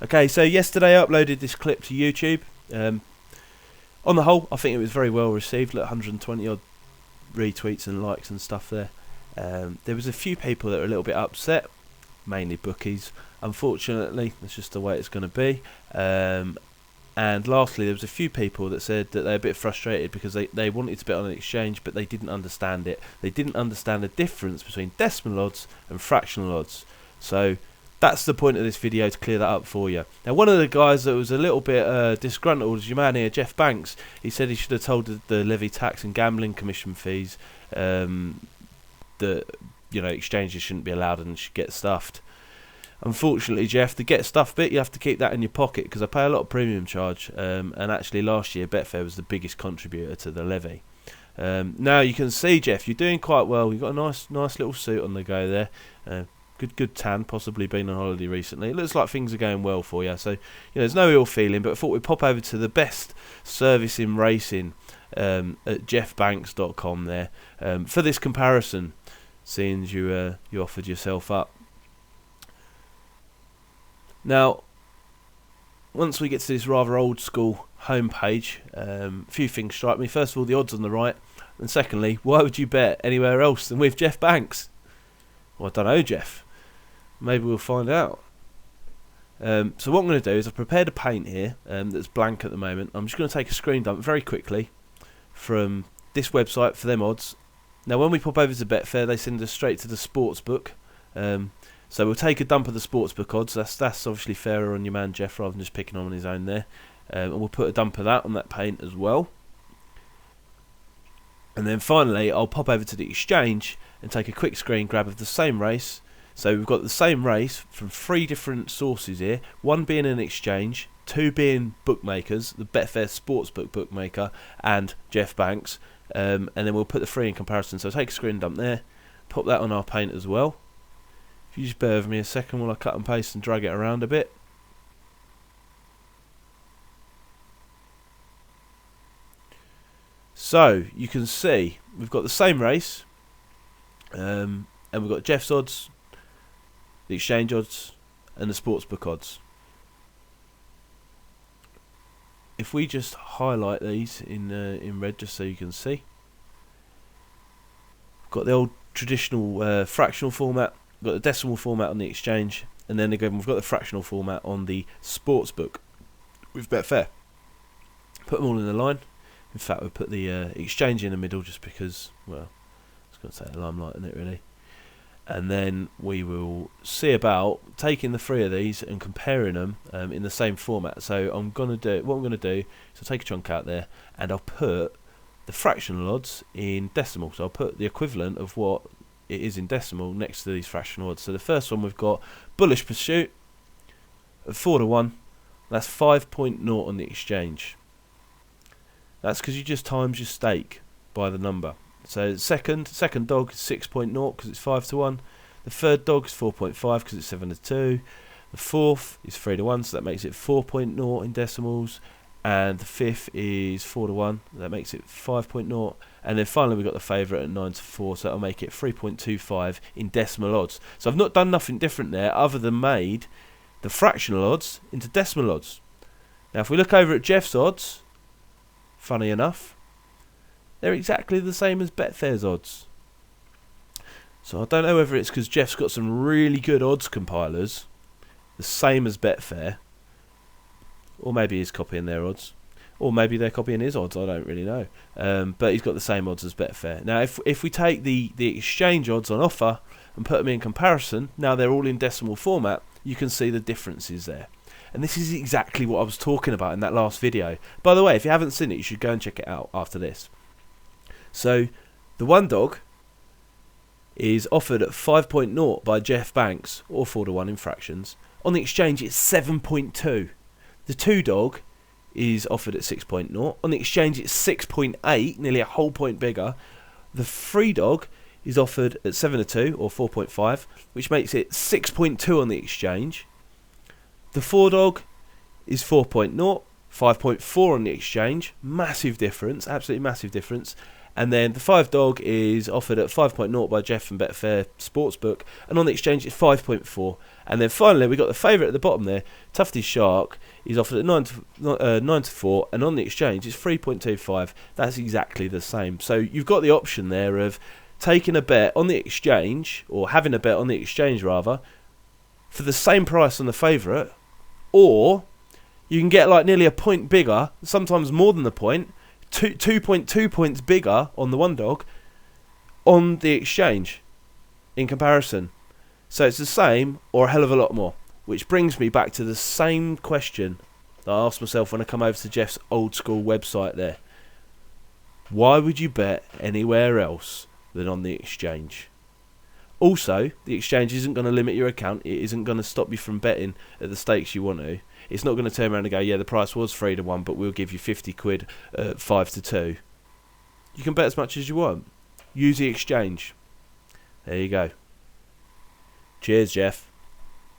Okay, so yesterday I uploaded this clip to YouTube. On the whole, I think it was very well received, like 120 odd retweets and likes and stuff there. There was a few people that were a little bit upset, mainly bookies. Unfortunately, that's just the way it's going to be. And lastly, there was a few people that said that they're a bit frustrated because they wanted to bet on an exchange, but they didn't understand it. They didn't understand the difference between decimal odds and fractional odds. So that's the point of this video, to clear that up for you. Now, one of the guys that was a little bit disgruntled is your man here, Jeff Banks. He said he should have told the levy tax and gambling commission fees that exchanges shouldn't be allowed and should get stuffed. Unfortunately, Jeff, the get stuff bit, you have to keep that in your pocket because I pay a lot of premium charge, and actually last year Betfair was the biggest contributor to the levy. Now you can see, Jeff, you're doing quite well. You've got a nice little suit on the go there. Good tan, possibly been on holiday recently. It looks like things are going well for you, so there's no ill feeling, but I thought we'd pop over to the best service in racing at jeffbanks.com there for this comparison, seeing as you offered yourself up. Now, once we get to this rather old school homepage, a few things strike me. First of all, the odds on the right, and secondly, why would you bet anywhere else than with Jeff Banks? Well, I don't know, Jeff. Maybe we'll find out. So what I'm going to do is I've prepared a paint here that's blank at the moment. I'm just going to take a screen dump very quickly from this website for them odds. Now, when we pop over to Betfair, they send us straight to the sportsbook. So we'll take a dump of the sportsbook odds. That's obviously fairer on your man Jeff rather than just picking on his own there. And we'll put a dump of that on that paint as well. And then finally, I'll pop over to the exchange and take a quick screen grab of the same race. So we've got the same race from 3 different sources here. 1 being an exchange, 2 being bookmakers, the Betfair Sportsbook bookmaker and Jeff Banks. And then we'll put the 3 in comparison. So take a screen dump there, pop that on our paint as well. If you just bear with me a second while I cut and paste and drag it around a bit. So you can see we've got the same race, and we've got Jeff's odds, the exchange odds, and the sportsbook odds. If we just highlight these in red, just so you can see, we've got the old traditional fractional format. We've got the decimal format on the exchange, and then again we've got the fractional format on the sportsbook with Betfair. Put them all in a line. In fact, we'll put the exchange in the middle just because, well, I was going to say a limelight in it really. And then we will see about taking the 3 of these and comparing them in the same format. So what I'm going to do is I'll take a chunk out there and I'll put the fractional odds in decimal. So I'll put the equivalent of what it is in decimal next to these fractional odds. So the first one we've got Bullish Pursuit at 4-1. That's 5.0 on the exchange. That's because you just times your stake by the number. So second dog is 6.0 because it's 5-1. The third dog is 4.5 because it's 7-2. The fourth is 3-1, so that makes it 4.0 in decimals. And the fifth is 4-1, that makes it 5.0. And then finally we've got the favourite at 9-4, so that'll make it 3.25 in decimal odds. So I've not done nothing different there other than made the fractional odds into decimal odds. Now if we look over at Jeff's odds, funny enough, they're exactly the same as Betfair's odds. So I don't know whether it's because Jeff's got some really good odds compilers, the same as Betfair, or maybe he's copying their odds, or maybe they're copying his odds, I don't really know. But he's got the same odds as Betfair. Now if we take the exchange odds on offer and put them in comparison, now they're all in decimal format, you can see the differences there. And this is exactly what I was talking about in that last video. By the way, if you haven't seen it, you should go and check it out after this. So the 1 dog is offered at 5.0 by Jeff Banks, or 4-1 in fractions. On the exchange it's 7.2. The 2 dog is offered at 6.0. On the exchange it's 6.8, nearly a whole point bigger. The 3 dog is offered at 7-2 or 4.5, which makes it 6.2 on the exchange. The 4 dog is 4.0, 5.4 on the exchange. Massive difference, absolutely massive difference. And then the 5 dog is offered at 5.0 by Jeff and Betfair Sportsbook, and on the exchange it's 5.4. And then finally we got the favourite at the bottom there, Tufty Shark. He's offered at 9 to 4, and on the exchange it's 3.25. That's exactly the same. So you've got the option there of taking a bet on the exchange, or having a bet on the exchange rather, for the same price on the favourite, or you can get like nearly a point bigger, sometimes more than the point, 2.2 points bigger on the one dog on the exchange in comparison. So it's the same or a hell of a lot more, which brings me back to the same question that I asked myself when I come over to Jeff's old school website there. Why would you bet anywhere else than on the exchange? Also, the exchange isn't going to limit your account. It isn't going to stop you from betting at the stakes you want to. It's not going to turn around and go, yeah, the price was 3 to 1, but we'll give you 50 quid at 5 to 2. You can bet as much as you want. Use the exchange. There you go. Cheers, Jeff.